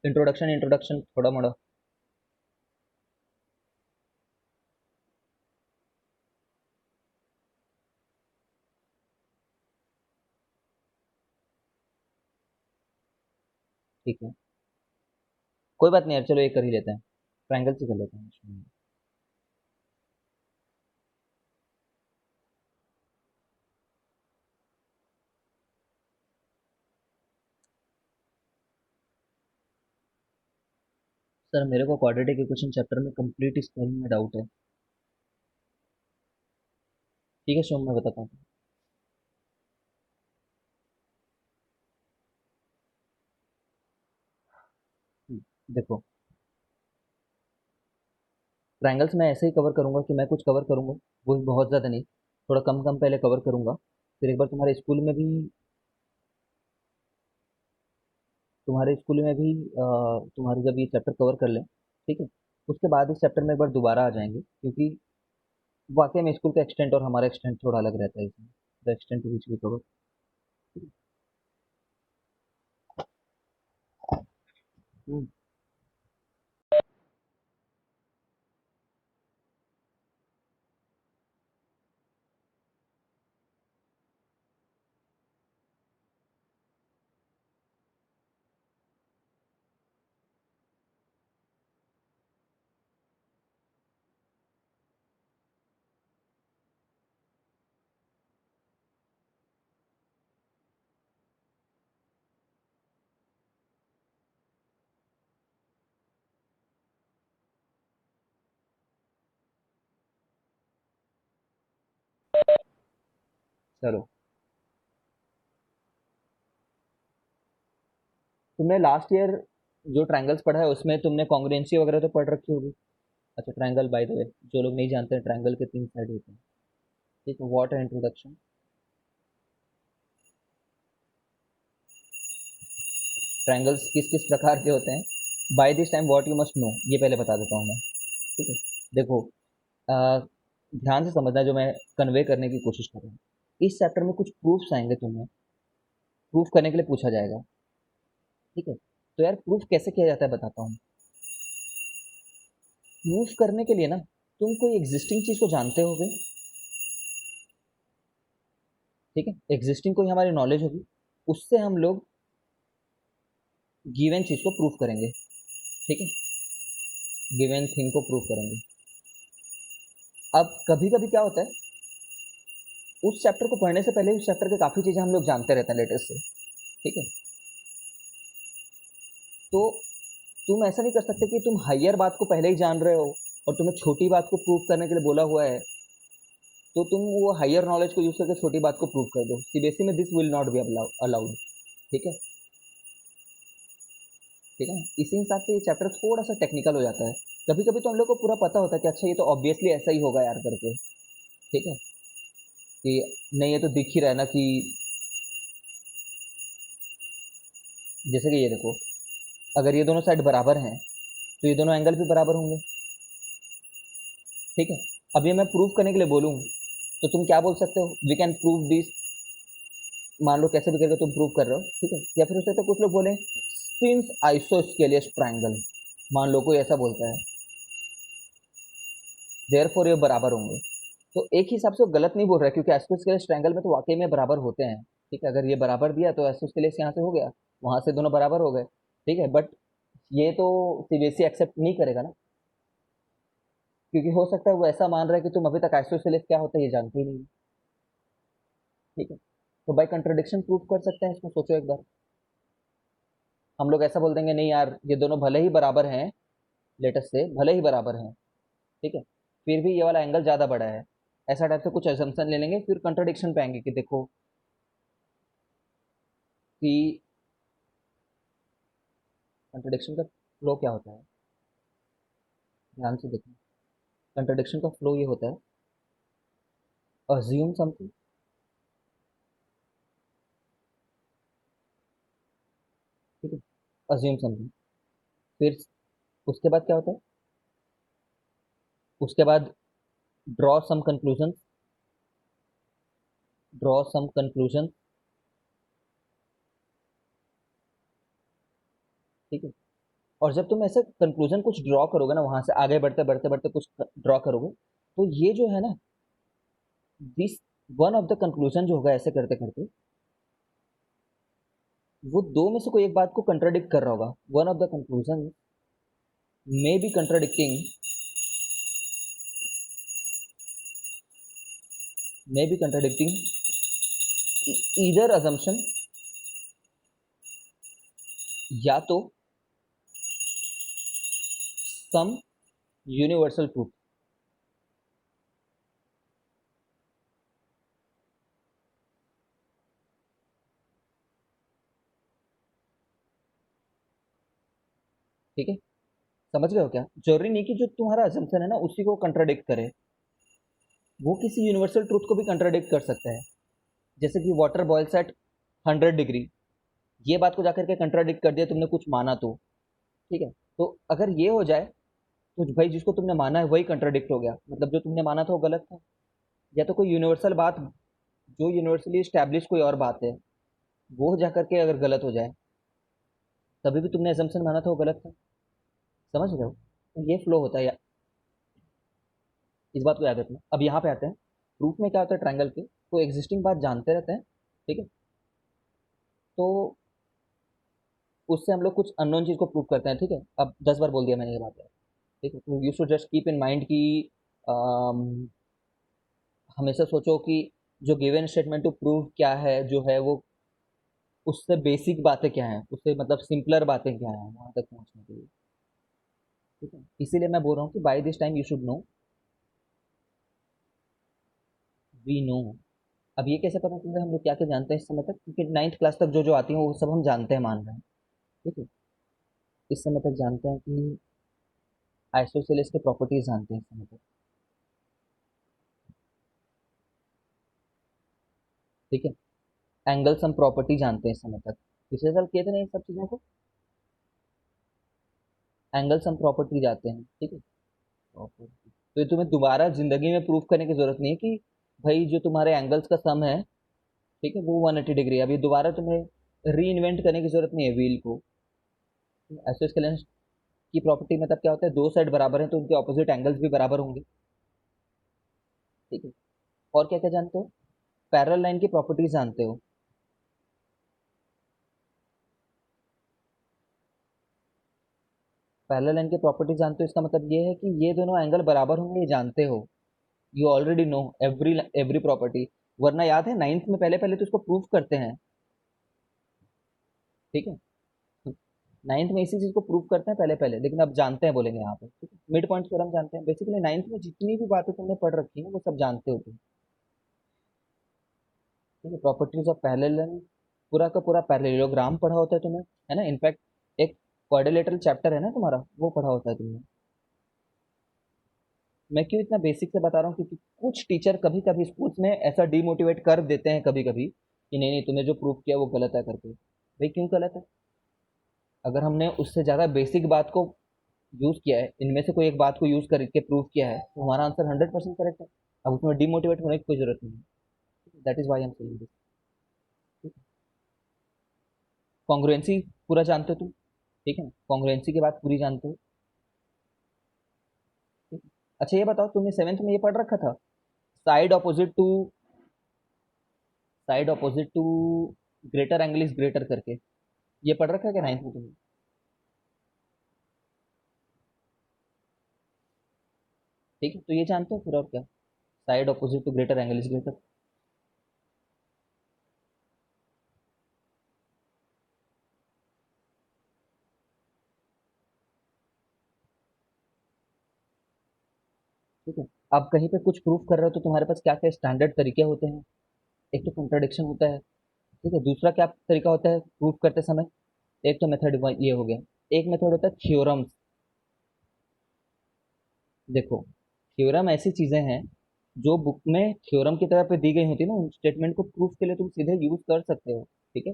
Introduction introduction थोड़ा मोड़ा। ठीक है, कोई बात नहीं यार, चलो ये कर ही लेते हैं, ट्रायंगल से कर लेते हैं। सर मेरे को क्वाड्रेटिक इक्वेशन चैप्टर में कंप्लीट स्पेलिंग में डाउट है। ठीक है शिवम, मैं बताता हूँ। देखो, ट्रायंगल्स मैं ऐसे ही कवर करूंगा कि मैं कुछ कवर करूंगा, वो भी बहुत ज़्यादा नहीं, थोड़ा कम कम पहले कवर करूंगा। फिर एक बार तुम्हारे जब ये चैप्टर कवर कर लें, ठीक है, उसके बाद इस चैप्टर में एक बार दोबारा आ जाएंगे, क्योंकि वाकई में स्कूल का एक्सटेंट और हमारा एक्सटेंट थोड़ा अलग रहता है इसमें, the extent to which we cover. चलो, तुमने लास्ट ईयर जो ट्रायंगल्स पढ़ा है उसमें तुमने कॉन्ग्रुएंसी वगैरह तो पढ़ रखी होगी। अच्छा, ट्रायंगल बाय द वे, जो लोग नहीं जानते हैं, ट्रायंगल के 3 साइड होते हैं। ठीक है, व्हाट है इंट्रोडक्शन। ट्रायंगल्स किस किस प्रकार के होते हैं, by this time what you must know, ये पहले बता देता हूँ मैं। ठीक है, देखो, अ, ध्यान से समझना जो मैं कन्वे करने की कोशिश कर रहा हूँ। इस चैप्टर में कुछ प्रूफ्स आएंगे, तुम्हें प्रूफ करने के लिए पूछा जाएगा। ठीक है, तो यार प्रूफ कैसे किया जाता है बताता हूँ। प्रूफ करने के लिए ना, तुम कोई एग्जिस्टिंग चीज को जानते होगे। ठीक है, एग्जिस्टिंग कोई हमारी नॉलेज होगी, उससे हम लोग गिवन चीज को प्रूफ करेंगे। ठीक है, गिवन थिंग को प्रूफ करेंगे। अब कभी कभी क्या होता है, उस चैप्टर को पढ़ने से पहले उस चैप्टर के काफी चीजें हम लोग जानते रहते हैं लेटेस्ट से। ठीक है, तो तुम ऐसा नहीं कर सकते कि तुम हायर बात को पहले ही जान रहे हो और तुम्हें छोटी बात को प्रूफ करने के लिए बोला हुआ है, तो तुम वो हायर नॉलेज को यूज करके छोटी बात को प्रूव कर दो। सीबीएसई में this will not be allowed. ठीक है, ठीक है, इसी हिसाब से ये चैप्टर थोड़ा सा टेक्निकल हो जाता है। कभी कभी तो हम लोग को पूरा पता होता है कि अच्छा ये तो ऑब्वियसली ऐसा ही होगा यार करके। ठीक है, कि नहीं, ये तो दिख ही रहा है ना कि जैसे कि ये देखो, अगर ये दोनों साइड बराबर हैं तो ये दोनों एंगल भी बराबर होंगे। ठीक है, अब ये मैं प्रूव करने के लिए बोलूँ तो तुम क्या बोल सकते हो, वी कैन प्रूव दिस, मान लो कैसे भी करके तुम प्रूव कर रहे हो। ठीक है, या फिर हो सकता है कुछ लोग बोले सिंस आइसोस्केलियस ट्रायंगल, मान लो कोई ऐसा बोलता है, देयरफॉर ये बराबर होंगे। तो एक ही हिसाब से वो गलत नहीं बोल रहा है, क्योंकि आइसोस्केलियस ट्रायंगल में तो वाकई में बराबर होते हैं। ठीक है, अगर ये बराबर दिया तो आइसोस्केलियस यहाँ से हो गया, वहां से दोनों बराबर हो गए। ठीक है, बट ये तो सीबीएसई एक्सेप्ट नहीं करेगा ना, क्योंकि हो सकता है वो ऐसा मान रहा है कि तुम अभी तक आइसोसेलेस क्या होता है ये जानते ही नहीं। ठीक है, तो बाई कंट्रोडिक्शन प्रूफ कर सकते हैं इसमें, सोचो एक बार। हम लोग ऐसा बोल देंगे नहीं यार, ये दोनों भले ही बराबर हैं, लेटेस्ट से भले ही बराबर हैं, ठीक है, फिर भी ये वाला एंगल ज़्यादा बड़ा है, ऐसा टाइप से कुछ एजम्पशन ले लेंगे, फिर कंट्रोडिक्शन पे आएंगे कि देखो कि कंट्रोडिक्शन का फ्लो क्या होता है। ध्यान से देखो, कंट्रोडिक्शन का फ्लो ये होता है, अज्यूम समथिंग। ठीक है, अज्यूम समथिंग, फिर उसके बाद क्या होता है, उसके बाद draw some conclusion, draw some conclusion. ठीक है, और जब तुम ऐसे कंक्लूजन कुछ ड्रॉ करोगे ना, वहां से आगे बढ़ते बढ़ते बढ़ते कुछ ड्रॉ करोगे, तो ये जो है ना, this one of the conclusion जो होगा ऐसे करते करते, वो दो में से कोई एक बात को कंट्राडिक्ट कर रहा होगा। One of the conclusion may be contradicting, may be contradicting either assumption या तो some universal truth। ठीक है, समझ गए हो क्या? जरूरी नहीं कि जो तुम्हारा assumption है ना उसी को कंट्राडिक्ट करे, वो किसी यूनिवर्सल ट्रूथ को भी कंट्राडिक्ट कर सकता है। जैसे कि वाटर बॉयल्स एट 100 डिग्री, ये बात को जाकर के कंट्राडिक्ट कर दिया तुमने कुछ माना तो। ठीक है, तो अगर ये हो जाए तो भाई जिसको तुमने माना है वही कंट्राडिक्ट हो गया, मतलब जो तुमने माना था वो गलत था। या तो कोई यूनिवर्सल बात, जो यूनिवर्सली स्टैब्लिश कोई और बात है, वो जाकर के अगर गलत हो जाए, तभी भी तुमने assumption माना था वो गलत था। समझ रहे हो? तो ये फ्लो होता है इस बात को याद रखना। अब यहाँ पे आते हैं, प्रूफ में क्या होता है ट्रायंगल के, तो एग्जिस्टिंग बात जानते रहते हैं। ठीक है, तो उससे हम लोग कुछ अननोन चीज को प्रूव करते हैं। ठीक है, अब 10 बार बोल दिया मैंने ये बात है। ठीक है, तो you should just keep in mind कि अम, हमेशा सोचो कि जो गिवन स्टेटमेंट टू प्रूव क्या है जो है वो, उससे बेसिक बातें क्या हैं, उससे मतलब सिंपलर बातें क्या हैं वहां तक पहुंचने के लिए। ठीक है, इसीलिए मैं बोल रहा हूँ कि by this time you should know, we know. अब ये कैसे पता चल रहा है हम लोग क्या क्या जानते हैं इस समय तक, क्योंकि 9th क्लास तक जो जो आती है वो सब हम जानते हैं, मान रहे हैं। ठीक है, इस समय तक जानते हैं कि आइसोसेलेस के प्रॉपर्टीज जानते हैं इस समय तक। ठीक है, एंगल सम प्रॉपर्टी जानते हैं इस समय तक। पिछले साल किए थे ना ये सब चीज़ों को, एंगल सम प्रॉपर्टी जाते हैं। ठीक है, प्रॉपर्टी तो ये तुम्हें दोबारा जिंदगी में प्रूफ करने की जरूरत नहीं है कि भाई जो तुम्हारे एंगल्स का सम है, ठीक है, वो 180 डिग्री है। अभी दोबारा तुम्हें री इन्वेंट करने की जरूरत नहीं है व्हील को। आइसोस्केलेस की प्रॉपर्टी मतलब क्या होता है, दो साइड बराबर हैं तो उनके ऑपोजिट एंगल्स भी बराबर होंगे। ठीक है, और क्या क्या जानते हो? पैरेलल लाइन की प्रॉपर्टीज जानते हो? पैरेलल लाइन की प्रॉपर्टीज जानते हो, इसका मतलब ये है कि ये दोनों एंगल बराबर होंगे, ये जानते हो। You already know every every property. वरना याद है 9th में पहले पहले तो इसको प्रूफ करते हैं। ठीक है, 9th में इसी चीज को प्रूव करते हैं पहले पहले, लेकिन अब जानते हैं बोलेंगे यहाँ पे। ठीक है, मिड पॉइंट थ्योरम जानते हैं। बेसिकली 9th में जितनी भी बातें तुमने पढ़ रखी है वो सब जानते हो तुम। ठीक है, प्रॉपर्टीज ऑफ पैरेलल, पूरा का पूरा पैरेललोग्राम पढ़ा होता है तुमने, है ना? इनफैक्ट एक क्वाड्रिलेटरल चैप्टर है ना तुम्हारा, वो पढ़ा होता है तुमने। मैं क्यों इतना बेसिक से बता रहा हूँ, क्योंकि कुछ टीचर कभी कभी स्कूल्स में ऐसा डीमोटिवेट कर देते हैं कभी कभी कि नहीं नहीं तुम्हें जो प्रूफ किया वो गलत है करके। भाई क्यों गलत है? अगर हमने उससे ज़्यादा बेसिक बात को यूज़ किया है, इनमें से कोई एक बात को यूज़ करके प्रूव किया है, तो हमारा आंसर 100% करेक्ट है। अब उसमें डिमोटिवेट होने की कोई जरूरत नहीं है। That is why am saying this. Congruency पूरा जानते हो तुम? ठीक है, कॉन्ग्रुएंसी की बात पूरी जानते हो? ठीक है? अच्छा ये बताओ, तुमने 7th में ये पढ़ रखा था, side opposite to, side opposite to greater angle is greater करके, ये पढ़ रखा है क्या 9th में तुमने? ठीक है, तो ये जानते हो फिर और क्या, side opposite to greater angle is greater. ठीक है, आप कहीं पे कुछ प्रूफ कर रहे हो तो तुम्हारे पास क्या क्या स्टैंडर्ड तरीके होते हैं। एक तो कंट्राडिक्शन होता है। ठीक है, दूसरा क्या तरीका होता है प्रूफ करते समय? एक तो मेथड ये हो गया। एक मेथड होता है थ्योरम्स। देखो, थ्योरम ऐसी चीजें हैं जो बुक में थ्योरम की तरह पे दी गई होती है ना, उन स्टेटमेंट को प्रूफ के लिए तुम सीधे यूज कर सकते हो। ठीक है,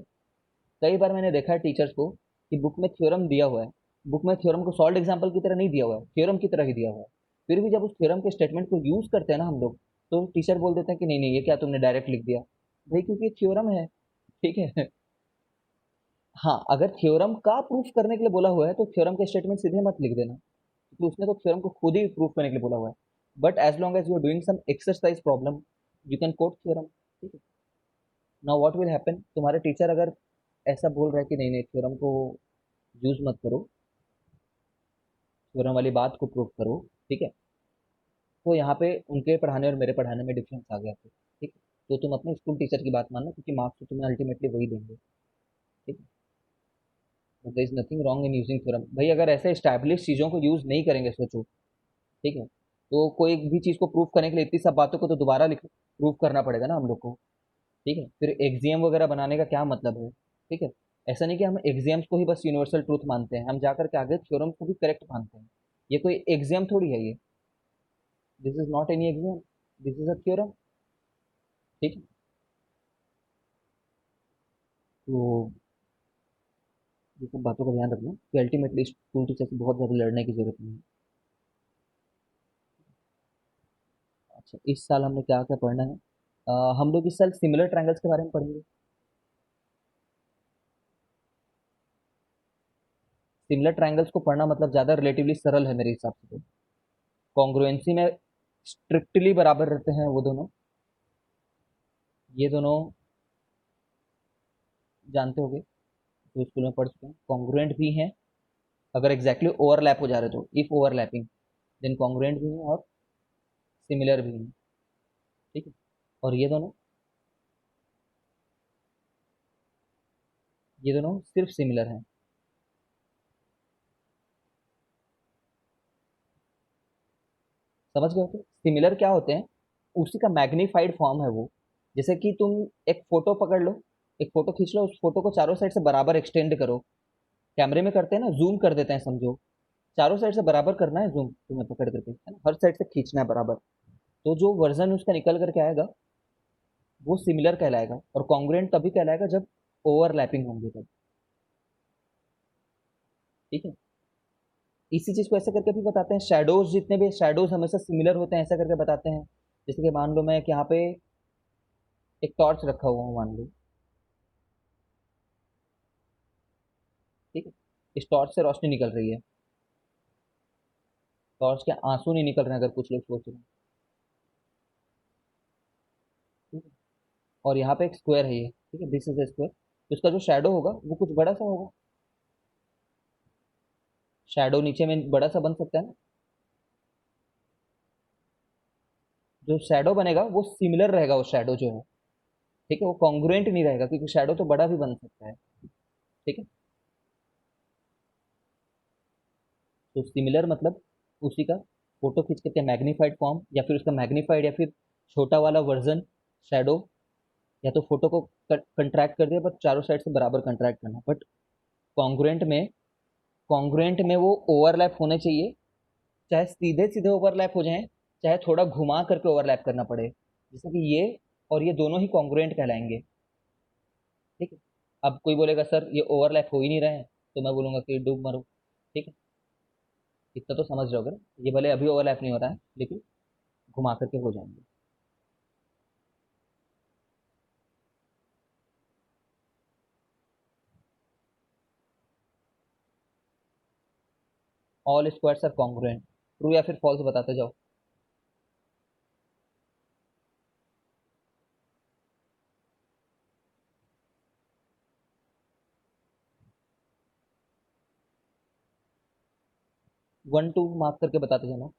कई बार मैंने देखा है टीचर्स को कि बुक में थ्योरम दिया हुआ है, बुक में थ्योरम को सॉल्व एग्जाम्पल की तरह नहीं दिया हुआ है, थ्योरम की तरह ही दिया हुआ है। फिर भी जब उस थ्योरम के स्टेटमेंट को यूज करते हैं ना हम लोग, तो टीचर बोल देते हैं कि नहीं नहीं ये क्या तुमने डायरेक्ट लिख दिया। भाई क्योंकि थ्योरम है। ठीक है हाँ, अगर थ्योरम का प्रूफ करने के लिए बोला हुआ है तो थ्योरम के स्टेटमेंट सीधे मत लिख देना, क्योंकि उसने तो थ्योरम को खुद ही प्रूफ करने के लिए बोला हुआ है। But as long as you are doing some exercise problem, you can quote theorem. ठीक है। नाउ व्हाट विल हैपन, तुम्हारे टीचर अगर ऐसा बोल रहा है कि नहीं नहीं थ्योरम को यूज मत करो, थ्योरम वाली बात को प्रूव करो, ठीक है, तो यहाँ पे उनके पढ़ाने और मेरे पढ़ाने में डिफरेंस आ गया फिर। ठीक है। तो तुम अपने स्कूल टीचर की बात मानना, क्योंकि मार्क्स तो तुम्हें अल्टीमेटली वही देंगे। ठीक है। There is nothing wrong in using theorem. भाई अगर ऐसे एस्टैब्लिश चीज़ों को यूज नहीं करेंगे, सोचो, ठीक है, तो कोई भी चीज़ को प्रूव करने के लिए इतनी सब बातों को तो दोबारा लिख प्रूव करना पड़ेगा ना हम लोग को। ठीक है। फिर एग्जाम वगैरह बनाने का क्या मतलब है। ठीक है। ऐसा नहीं कि हम एग्जाम्स को ही बस यूनिवर्सल ट्रूथ मानते हैं, हम जाकर के आगे थ्योरम को भी करेक्ट मानते हैं। ये कोई एग्जाम थोड़ी है ये। This is not any exam, this is a theorem. ठीक है। तो ये सब बातों का ध्यान रखना कि अल्टीमेटली स्कूल टीचर से बहुत ज़्यादा लड़ने की जरूरत नहीं है। अच्छा, इस साल हमने क्या क्या पढ़ना है। हम लोग इस साल सिमिलर ट्रायंगल्स के बारे में पढ़ेंगे। सिमिलर ट्रायंगल्स को पढ़ना मतलब ज़्यादा रिलेटिवली सरल है मेरे हिसाब से। तो कॉन्ग्रुएंसी में स्ट्रिक्टली बराबर रहते हैं वो दोनों। ये दोनों जानते होंगे, जो स्कूल में पढ़ चुके हैं, कॉन्ग्रुएंट भी हैं। अगर एग्जैक्टली ओवरलैप हो जा रहे तो इफ ओवरलैपिंग, देन कॉन्ग्रुएंट भी हैं और सिमिलर भी हैं। ठीक है। और ये दोनों सिर्फ सिमिलर हैं। समझ गए हो? तो सिमिलर क्या होते हैं, उसी का मैग्नीफाइड फॉर्म है वो। जैसे कि तुम एक फोटो पकड़ लो, एक फोटो खींच लो, उस फोटो को चारों साइड से बराबर एक्सटेंड करो। कैमरे में करते हैं ना, जूम कर देते हैं समझो। चारों साइड से बराबर करना है जूम, तुम्हें पकड़ करके, है ना, हर साइड से खींचना है बराबर। तो जो वर्जन उसका निकल करके आएगा वो सिमिलर कहलाएगा, और कॉन्ग्रुएंट तभी कहलाएगा जब ओवरलैपिंग होंगे तब। ठीक है। इसी चीज को ऐसे करके भी बताते हैं, शैडोज, जितने भी शैडोज हमेशा सिमिलर होते हैं ऐसा करके बताते हैं। जैसे कि मान लो मैं यहाँ पे एक टॉर्च रखा हुआ हूँ, मान लो। ठीक है। इस टॉर्च से रोशनी निकल रही है, टॉर्च के आंसू नहीं निकल रहे हैं, अगर कुछ लोग सोच रहे हैं। ठीक है। और यहाँ पे एक स्क्वायर है ये, ठीक है, दिस इज ए स्क्वायर, तो इसका जो शैडो होगा वो कुछ बड़ा सा होगा। शैडो नीचे में बड़ा सा बन सकता है ना। जो शैडो बनेगा वो सिमिलर रहेगा, वो शैडो जो है, ठीक है, वो कॉन्ग्रुएंट नहीं रहेगा, क्योंकि शैडो तो बड़ा भी बन सकता है। ठीक है। तो सिमिलर मतलब उसी का फोटो खींच करके मैग्नीफाइड फॉर्म, या फिर उसका मैग्नीफाइड या फिर छोटा वाला वर्जन शैडो। या तो फोटो को कंट्रैक्ट कर दिया, बट चारों साइड से बराबर कंट्रैक्ट करना। बट कॉन्ग्रुएंट में कॉन्ग्रुएंट में वो ओवरलैप होने चाहिए, चाहे सीधे सीधे ओवरलैप हो जाए, चाहे थोड़ा घुमा करके ओवरलैप करना पड़े, जैसे कि ये और ये दोनों ही कॉन्ग्रुएंट कहलाएंगे। ठीक है। अब कोई बोलेगा सर ये ओवरलैप हो ही नहीं रहे हैं, तो मैं बोलूंगा कि डूब मरो। ठीक है। इतना तो समझ रहे हो, ये भले अभी ओवरलैप नहीं हो रहा है, लेकिन घुमा करके हो जाएंगे। All squares are congruent, true या फिर फॉल्स बताते जाओ। 1 2 मार्क करके बताते जाना।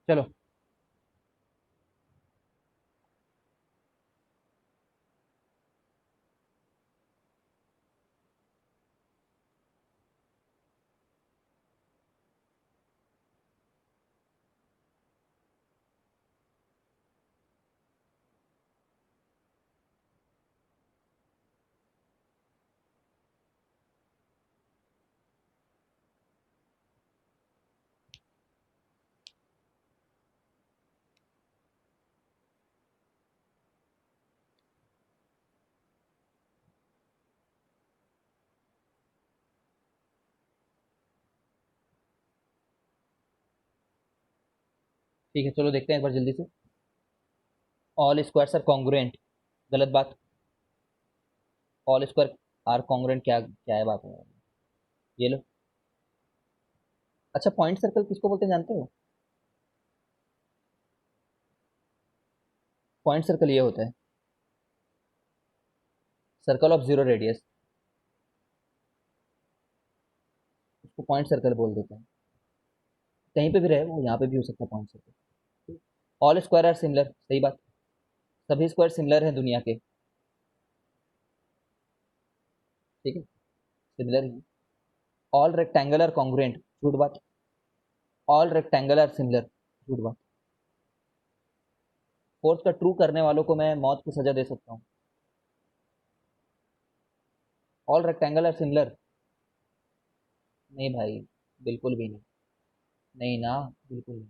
चलो ठीक है, चलो देखते हैं एक बार जल्दी से। ऑल स्क्वायर्स आर कॉन्ग्रुएंट, गलत बात। ऑल स्क्वायर आर कॉन्ग्रुएंट, क्या क्या है बात है? ये लो। अच्छा, पॉइंट सर्कल किसको बोलते हैं जानते हो? पॉइंट सर्कल ये होता है, सर्कल ऑफ जीरो रेडियस, उसको पॉइंट सर्कल बोल देते हैं। कहीं पे भी रहे वो, यहाँ पे भी हो सकता है point circle. All square are similar, सही बात। सभी स्क्वायर सिमिलर हैं दुनिया के, ठीक है, सिमिलर ही। ऑल रेक्टेंगल आर कॉन्ग्रुएंट, झूठ बात। ऑल रेक्टेंगल आर सिमिलर, झूठ बात। फोर्थ का ट्रू करने वालों को मैं मौत की सजा दे सकता हूँ। ऑल रेक्टेंगल आर सिमिलर, नहीं भाई, बिल्कुल भी नहीं। नहीं ना, बिल्कुल नहीं।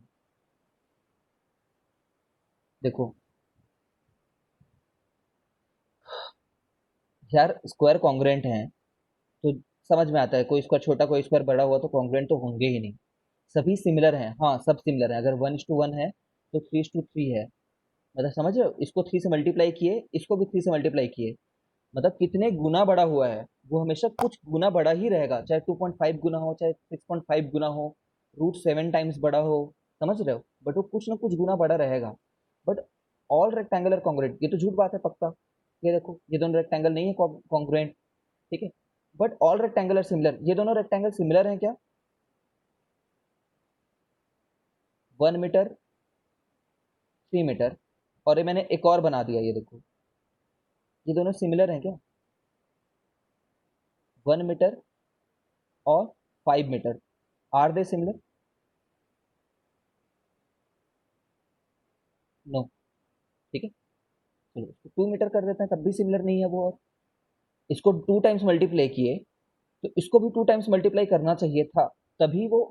देखो यार, स्क्वायर कॉन्ग्रुएंट हैं तो समझ में आता है, कोई स्क्वायर छोटा कोई स्क्वायर बड़ा हुआ तो कॉन्ग्रुएंट तो होंगे ही नहीं। सभी सिमिलर हैं, हाँ सब सिमिलर हैं। अगर 1:1 है तो 3:3 है। मतलब समझ रहे हो, इसको 3 से मल्टीप्लाई किए, इसको भी 3 से मल्टीप्लाई किए, मतलब कितने गुना बड़ा हुआ है, वो हमेशा कुछ गुना बड़ा ही रहेगा, चाहे 2.5 गुना हो, चाहे 6.5 गुना हो, √7 टाइम्स बड़ा हो। समझ रहे हो, बट वो कुछ ना कुछ गुना बड़ा रहेगा। बट ऑल रेक्टेंगुलर कॉन्ग्रुएंट, ये तो झूठ बात है पक्का। ये देखो, ये दोनों रेक्टेंगल नहीं है कॉन्ग्रुएंट, ठीक है। बट ऑल रेक्टेंगुलर सिमिलर, ये दोनों रेक्टेंगल सिमिलर हैं क्या? 1 मीटर, 3 मीटर, और ये मैंने एक और बना दिया, ये देखो, ये दोनों सिमिलर हैं क्या? 1 मीटर और 5 metre, are they similar? No. ठीक है, चलो इसको 2 मीटर कर देते हैं, तब भी सिमिलर नहीं है वो। और इसको 2 टाइम्स मल्टीप्लाई किए, तो इसको भी 2 टाइम्स मल्टीप्लाई करना चाहिए था, तभी वो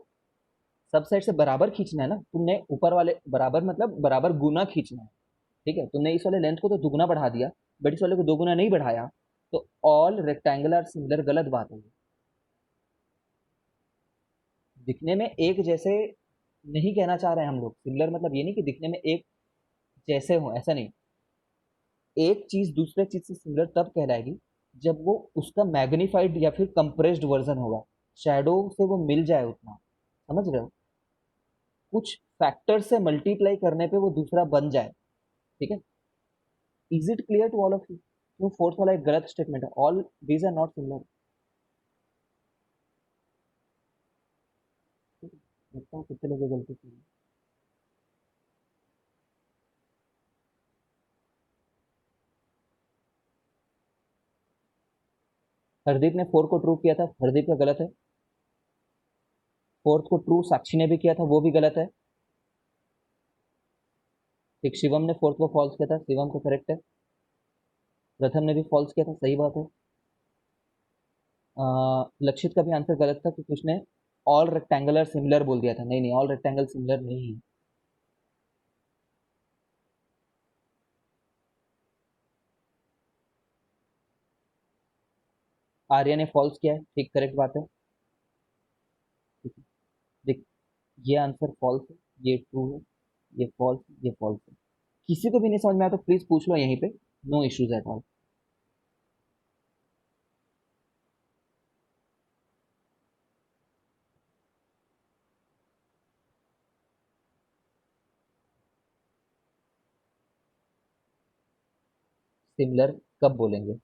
सब साइड से बराबर खींचना है ना तुमने, ऊपर वाले बराबर मतलब बराबर गुना खींचना है। ठीक है, तुमने इस वाले लेंथ को तो दुगुना बढ़ा दिया, बट इस वाले को दोगुना नहीं बढ़ाया, तो ऑल रेक्टेंगुलर सिमिलर गलत बात है। दिखने में एक जैसे नहीं कहना चाह रहे हैं हम लोग, सिमिलर मतलब ये नहीं कि दिखने में एक जैसे हो, ऐसा नहीं। एक चीज दूसरे चीज से सिमिलर तब कहलाएगी जब वो उसका मैग्नीफाइड या फिर कंप्रेस्ड वर्जन होगा, शैडो से वो मिल जाए उतना। समझ रहे हो, कुछ फैक्टर से मल्टीप्लाई करने पे वो दूसरा बन जाए। ठीक है, is it clear to all of you? क्यों फोर्थ वाला एक गलत स्टेटमेंट है, all these are not similar. लगता है कितने लोग गलती की। हरदीप ने 4 को ट्रू किया था, हरदीप का गलत है। फोर्थ को ट्रू साक्षी ने भी किया था, वो भी गलत है। एक शिवम ने फोर्थ को फॉल्स किया था, शिवम को करेक्ट है। प्रथम ने भी फॉल्स किया था, सही बात है। लक्षित का भी आंसर गलत था क्योंकि उसने ऑल रेक्टेंगुलर सिमिलर बोल दिया था। नहीं नहीं, ऑल रेक्टेंगल सिमिलर नहीं है। आर्या ने फॉल्स किया है, ठीक करेक्ट बात है। ठीक है, देख, ये आंसर फॉल्स है, ये ट्रू है, ये फॉल्स, ये फॉल्स है। किसी को भी नहीं समझ में आया तो प्लीज पूछ लो यहीं पे, no issues at all. Similar कब बोलेंगे?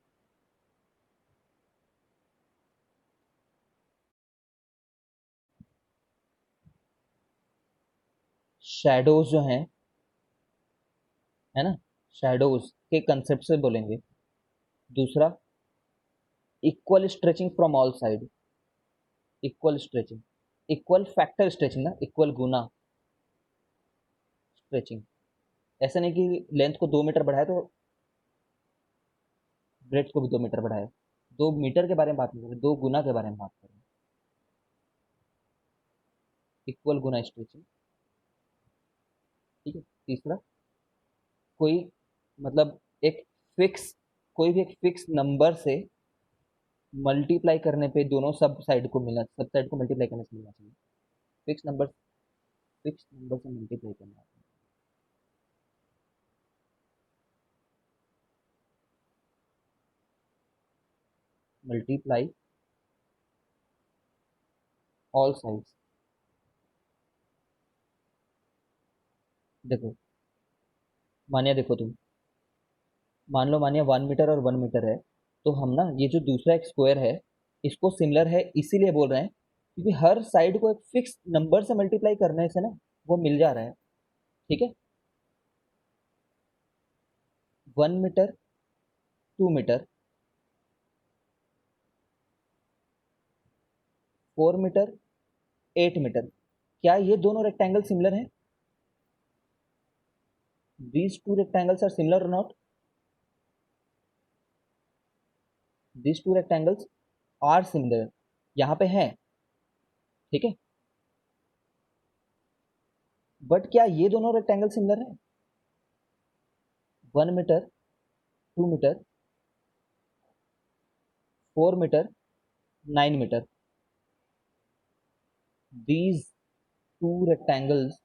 शैडोज जो हैं, है ना, शैडोज के कंसेप्ट से बोलेंगे। दूसरा, equal stretching from all side, equal stretching, equal factor stretching ना, इक्वल गुना स्ट्रेचिंग। ऐसा नहीं कि लेंथ को 2 मीटर बढ़ाए तो ब्रेथ को भी 2 मीटर बढ़ाए। 2 मीटर के बारे में बात नहीं कर रहे, 2 गुना के बारे में बात कर रहे हैं। इक्वल गुना स्ट्रेचिंग, ठीक है। तीसरा, कोई मतलब एक फिक्स, कोई भी एक फिक्स नंबर से मल्टीप्लाई करने पे दोनों सब साइड को मिलना, सब साइड को मल्टीप्लाई करने से मिलना चाहिए। फिक्स नंबर, फिक्स नंबर से मल्टीप्लाई करना, मल्टीप्लाई ऑल साइड्स। देखो, मानिए, देखो तुम, मान लो, मानिए 1 मीटर और 1 मीटर है, तो हम ना ये जो दूसरा एक स्क्वायर है, इसको सिमिलर है इसीलिए बोल रहे हैं क्योंकि हर साइड को एक फिक्स नंबर से मल्टीप्लाई करने से ना वो मिल जा रहा है, ठीक है। 1 मीटर, 2 मीटर, 4 मीटर, 8 मीटर, क्या ये दोनों रेक्टेंगल सिमिलर हैं? These two rectangles are similar or not? These two rectangles are similar, यहाँ पे हैं, ठीक है। बट क्या ये दोनों रेक्टेंगल सिमिलर हैं? 1 metre, 2 metre, 4 metre, 9 metre, these two rectangles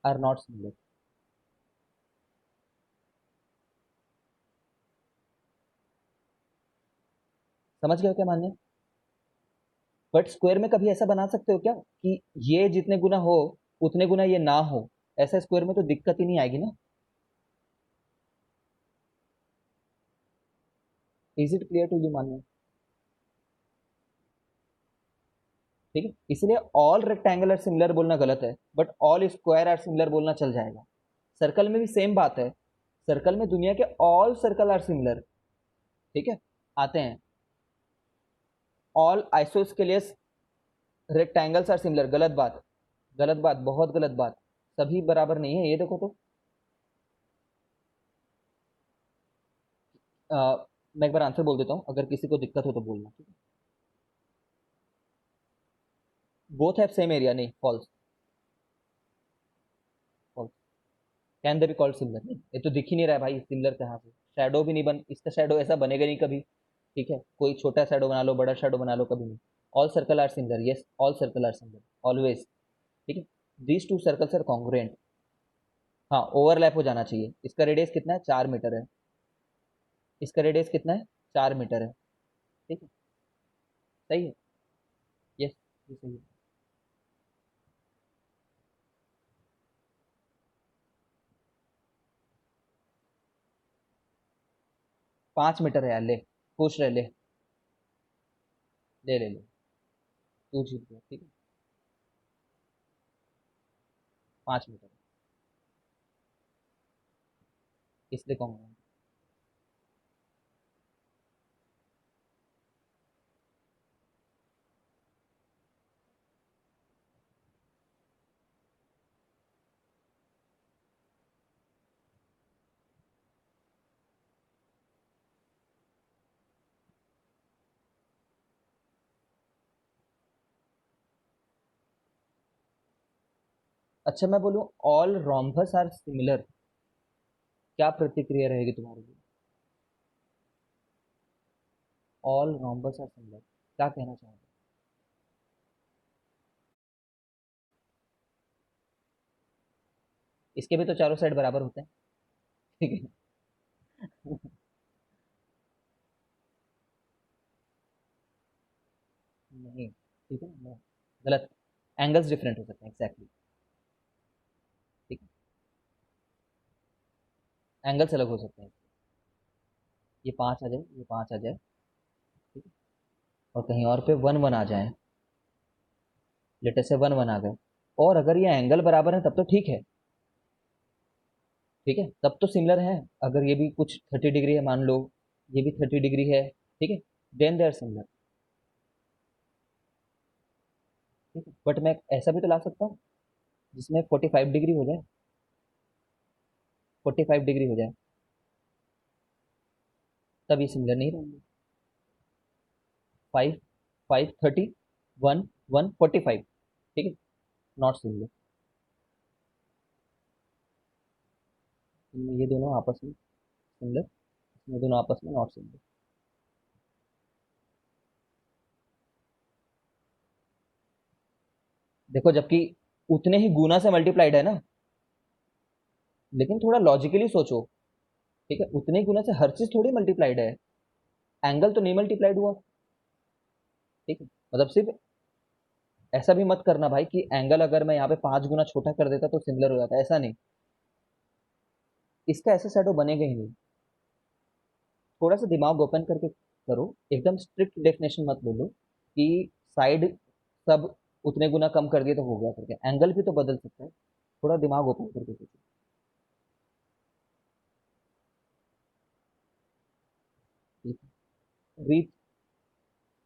are not similar। समझ गए हो क्या मान्य? बट स्क्वायर में कभी ऐसा बना सकते हो क्या कि ये जितने गुना हो उतने गुना ये ना हो? ऐसा स्क्वायर में तो दिक्कत ही नहीं आएगी ना। Is it clear to you Manya? ठीक है, इसलिए ऑल रेक्टेंगल आर सिमिलर बोलना गलत है, but all square are similar बोलना चल जाएगा। सर्कल में भी सेम बात है, सर्कल में दुनिया के ऑल सर्कल आर सिमिलर, ठीक है। आते हैं, ऑल आइसोस्केलियस रेक्टेंगल्स आर सिमिलर, गलत बात, गलत बात, बहुत गलत बात। सभी बराबर नहीं है, ये देखो तो। मैं एक बार आंसर बोल देता हूँ, अगर किसी को दिक्कत हो तो बोलना, ठीक है। बोथ हैव सेम एरिया, नहीं, false, false. Can they be called similar? नहीं, ये तो दिख ही नहीं रहा है भाई, सिमिलर कहाँ से? शैडो भी नहीं बन, इसका शैडो ऐसा बनेगा नहीं कभी, ठीक है। कोई छोटा शैडो बना लो, बड़ा शैडो बना लो, कभी नहीं। All circle are similar, yes, all circle are similar always, ठीक है। These two circles are congruent, हाँ, ओवरलैप हो जाना चाहिए। इसका रेडियस कितना है? 4 मीटर है। इसका रेडियस कितना है? 4 मीटर है, ठीक है। सही है, यस, ये सही है। 5 मीटर है यार, ले, खुश रह, ले, ले, ले, ले, तू जीत गया, ठीक है। 5 मीटर, इसलिए कहूँगा। अच्छा, मैं बोलूँ ऑल रोम्बस आर सिमिलर, क्या प्रतिक्रिया रहेगी तुम्हारी? ऑल रोम्बस आर सिमिलर, क्या कहना चाहोगे? इसके भी तो चारों साइड बराबर होते हैं, ठीक है। नहीं, ठीक है, no, गलत। एंगल्स डिफरेंट हो सकते हैं, एग्जैक्टली, ठीक है, एंगल्स अलग हो सकते हैं। ये 5 आ जाए, ये 5 आ जाए, ठीक है, और कहीं और पे 1 1 आ जाए, लेटेस्ट से 1 1 आ गए। और अगर ये एंगल बराबर है तब तो ठीक है, ठीक है, तब तो सिमिलर है। अगर ये भी कुछ 30 डिग्री है मान लो, ये भी 30 डिग्री है, ठीक है, देन दे आर सिमिलर। ठीक है, बट मैं ऐसा भी तो ला सकता हूँ जिसमें 45 डिग्री हो जाए, 45 डिग्री हो जाए, तब ये सिमिलर नहीं रहेंगे। 5 5 30 1 1 45, ठीक है, नॉट सिमिलर। इनमें ये दोनों आपस में सिमिलर, इसमें दोनों आपस में नॉट सिमिलर। देखो जबकि उतने ही गुना से मल्टीप्लाइड है ना, लेकिन थोड़ा लॉजिकली सोचो, ठीक है, उतने ही गुना से हर चीज थोड़ी मल्टीप्लाइड है, एंगल तो नहीं मल्टीप्लाइड हुआ। ठीक है, मतलब सिर्फ ऐसा भी मत करना भाई कि एंगल अगर मैं यहाँ पे 5 गुना छोटा कर देता तो सिमिलर हो जाता, ऐसा नहीं, इसका ऐसा शैडो बनेगा ही नहीं। थोड़ा सा दिमाग ओपन करके करो, एकदम स्ट्रिक्ट डेफिनेशन मत बोलो कि साइड सब उतने गुना कम कर दिए तो हो गया करके, एंगल भी तो बदल सकता है। थोड़ा दिमाग ओपन करके सोचो। ठीक है, रीत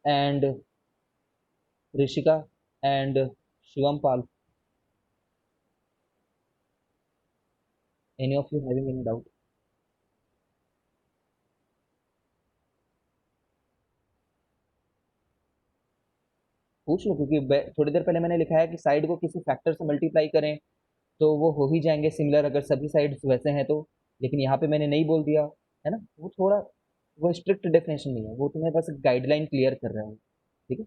and Rishika and Shivam Pal, any of you having any doubt? पूछ लो, क्योंकि थोड़ी देर पहले मैंने लिखा है कि साइड को किसी फैक्टर से मल्टीप्लाई करें तो वो हो ही जाएंगे सिमिलर अगर सभी साइड्स वैसे हैं तो। लेकिन यहाँ पे मैंने नहीं बोल दिया, है ना, वो थोड़ा, वो स्ट्रिक्ट डेफिनेशन नहीं है, वो तुम्हें बस गाइडलाइन क्लियर कर रहा है। ठीक है,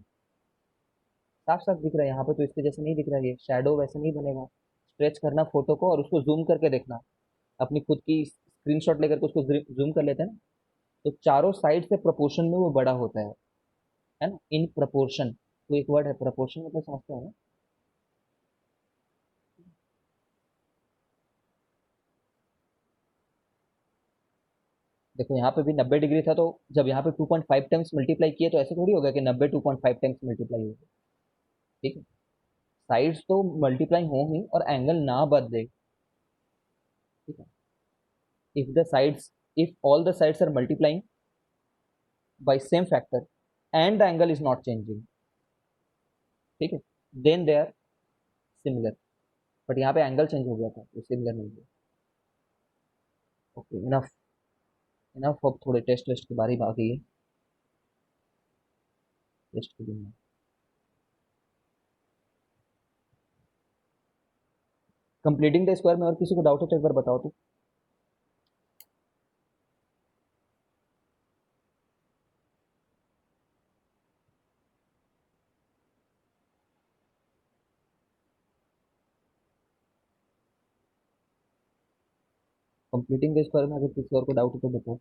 साफ साफ दिख रहा है यहाँ पे, तो इसके जैसे नहीं दिख रहा है, ये शैडो वैसे नहीं बनेगा। स्ट्रेच करना फोटो को और उसको जूम करके देखना, अपनी खुद की स्क्रीनशॉट लेकर के उसको जूम कर लेते हैं ना, तो चारों साइड से प्रोपोर्शन में वो बड़ा होता है ना, इन प्रपोर्शन। तो एक वर्ड है प्रपोर्शन, मतलब समझते हो ना। देखो यहाँ पे भी 90 डिग्री था, तो जब यहाँ पे 2.5 टाइम्स मल्टीप्लाई किए तो ऐसे थोड़ी होगा कि 90 2.5 टाइम्स मल्टीप्लाई होगा। ठीक है, साइड्स तो मल्टीप्लाई हो ही और एंगल ना बदले। ठीक है, if the sides, if all the sides are multiplying by same factor and the angle is not changing, ठीक है, then they are similar. But यहाँ पे एंगल चेंज हो गया था तो सिमिलर नहीं हुआ। Okay, enough, enough. अब थोड़े टेस्ट वेस्ट की बारी आ गई है, टेस्ट के दिन में। कंप्लीटिंग द स्क्वायर में और किसी को डाउट हो तो एक बार बताओ तो। कंप्लीटिंग द स्क्वायर में अगर किसी और को डाउट हो तो बताओ।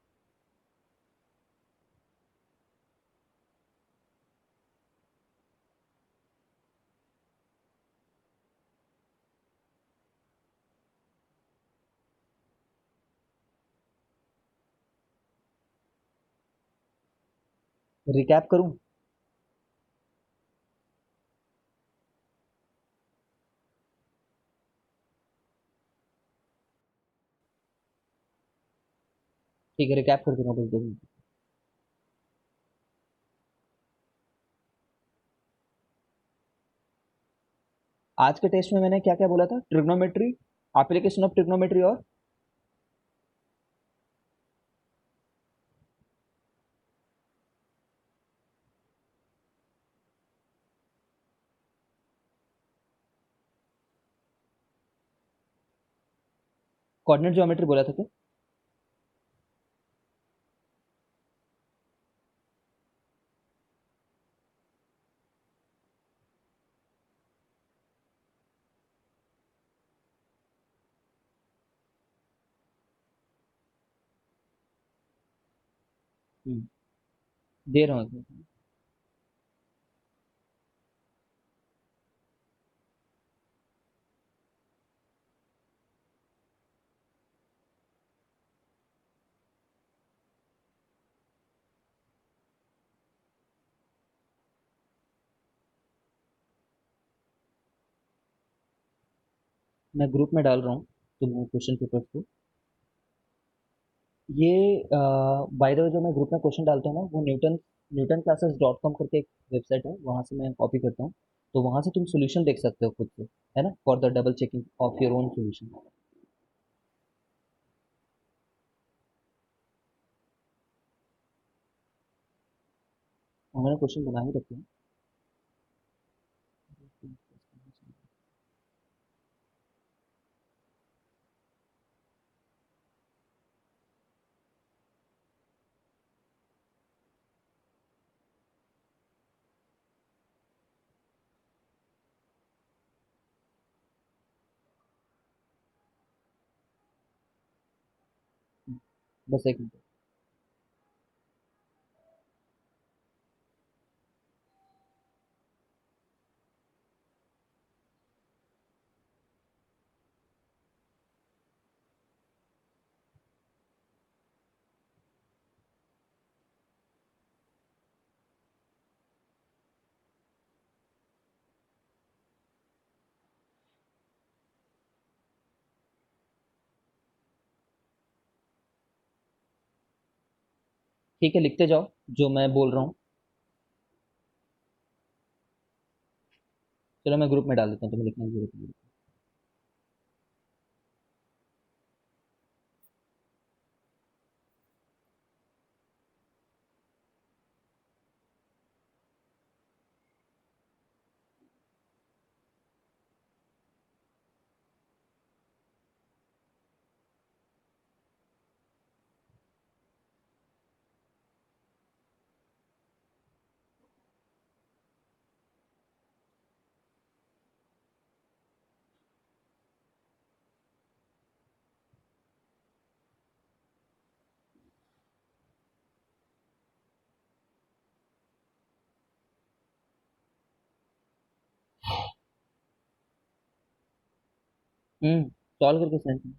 रिकैप करूं? ठीक है, रिकैप कर दूंगा कुछ देर में। आज के टेस्ट में मैंने क्या क्या बोला था? ट्रिग्नोमेट्री, एप्लीकेशन ऑफ ट्रिग्नोमेट्री और कोऑर्डिनेट ज्योमेट्री बोला था क्या? हम्म, दे रहा हूँ। मैं ग्रुप में डाल रहा हूँ तुम्हें क्वेश्चन पेपर को। ये बाय द वे जो मैं ग्रुप में क्वेश्चन डालता हूँ ना, वो न्यूटन क्लासेस डॉट कॉम करके एक वेबसाइट है, वहाँ से मैं कॉपी करता हूँ। तो वहाँ से तुम सोल्यूशन देख सकते हो खुद से, है ना, for the double checking of your own solution. मैंने क्वेश्चन बना ही रखे हैं। बस एक मिनट। ठीक है, लिखते जाओ जो मैं बोल रहा हूँ। चलो मैं ग्रुप में डाल देता हूँ, तुम्हें लिखने की जरूरत नहीं है। सॉल्व करके सेंड।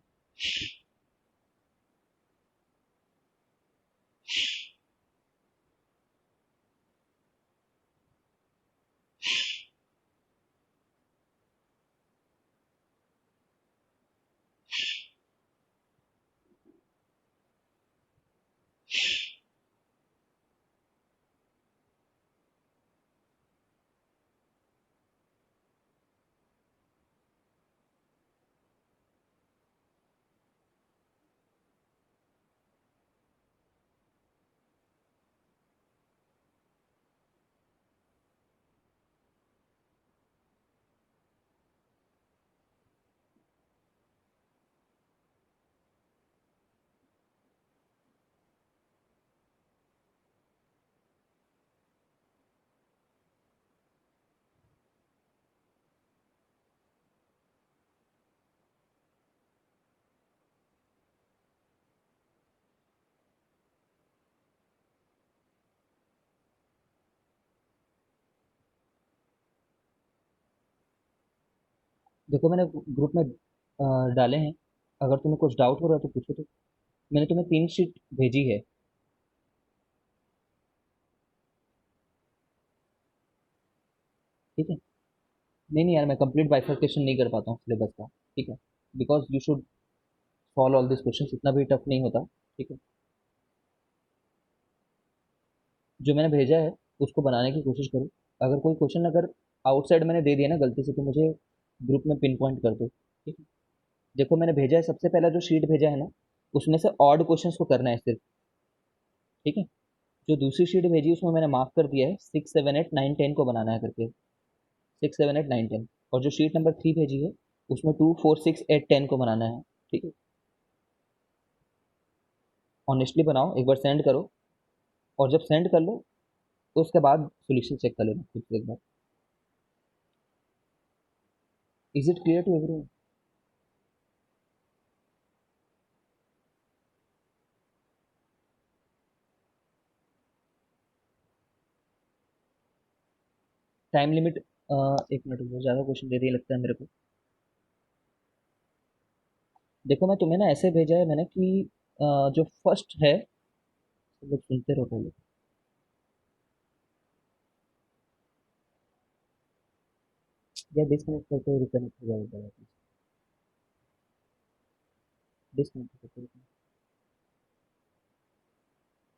देखो मैंने ग्रुप में डाले हैं, अगर तुम्हें कुछ डाउट हो रहा है तो पूछो तो। मैंने तुम्हें 3 शीट भेजी है। ठीक है। नहीं नहीं यार, मैं कंप्लीट बाइफर्केशन नहीं कर पाता हूँ सिलेबस का। ठीक है। Because you should solve all this question, इतना भी टफ नहीं होता। ठीक है। जो मैंने भेजा है उसको बनाने की कोशिश करो। अगर कोई क्वेश्चन अगर आउटसाइड मैंने दे दिया ना गलती से, तो मुझे ग्रुप में पिन पॉइंट कर दो। ठीक है। देखो मैंने भेजा है, सबसे पहला जो शीट भेजा है ना, उसमें से ऑड क्वेश्चंस को करना है सिर्फ। ठीक है। जो दूसरी शीट भेजी है उसमें मैंने मार्क कर दिया है 6, 7, 8, 9, 10 को बनाना है करके। 6, 7, 8, 9, 10। और जो शीट नंबर 3 भेजी है उसमें 2, 4, 6, 8, 10 को बनाना है। ठीक है। ऑनेस्टली बनाओ, एक बार सेंड करो। और जब सेंड कर लो तो उसके बाद सोल्यूशन चेक कर लेना खुद से एक बार। Is it clear to everyone? Time limit, एक मिनट रुको, ज़्यादा क्वेश्चन दे दिए लगता है मेरे को। देखो मैं तुम्हें ना ऐसे भेजा है मैंने कि जो फर्स्ट है, सब लोग सुनते रहो पहले। या डिस्कनेक्ट करके रिकनेक्ट हो जाएगा। डिस्कनेक्ट